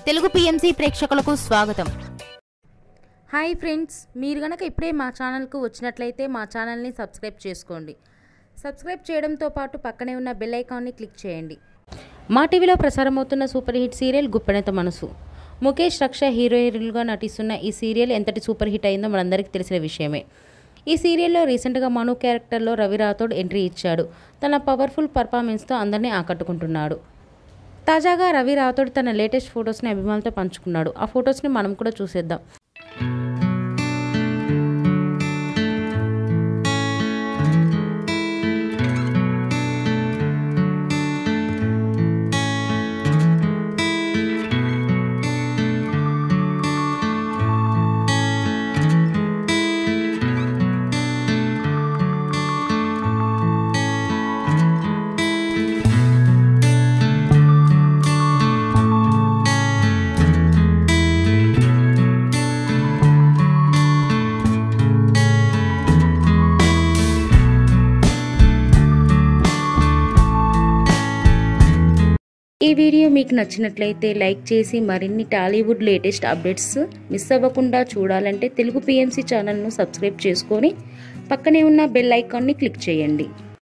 Telugu PMC ప్రేక్షకులకు స్వాగతం. Hi friends, మీరు గనక ఇప్పుడే మా ఛానల్కు వచ్చినట్లయితే మా ఛానల్ని సబ్స్క్రైబ్ చేసుకోండి. సబ్స్క్రైబ్ చేయడంతో పాటు పక్కనే ఉన్న బెల్ ఐకాన్ని క్లిక్ చేయండి. మా టీవీలో ప్రసారం అవుతున్న సూపర్ హిట్ సీరియల్ గుప్పెడంత మనసు. ముఖేష్, రక్ష హీరోయిన్లుగా నటిస్తున్న ఈ సీరియల్ ఎంతటి సూపర్ హిట్ అయిందో మనందరికీ తెలిసిన విషయమే. ఈ సీరియల్లో రీసెంట్గా మను క్యారెక్టర్లో రవి రాథోడ్ ఎంట్రీ ఇచ్చాడు. తన పవర్ఫుల్ పర్ఫార్మెన్స్తో అందరినీ ఆకట్టుకుంటున్నాడు. తాజాగా రవి రాథోడ్ తన లేటెస్ట్ ఫొటోస్ని అభిమానులతో పంచుకున్నాడు. ఆ ఫొటోస్ని మనం కూడా చూసేద్దాం. ఈ వీడియో మీకు నచ్చినట్లయితే లైక్ చేసి మరిన్ని టాలీవుడ్ లేటెస్ట్ అప్డేట్స్ మిస్ అవ్వకుండా చూడాలంటే తెలుగు పిఎంసి ఛానల్ను సబ్స్క్రైబ్ చేసుకొని పక్కనే ఉన్న బెల్ ఐకాన్ని క్లిక్ చేయండి.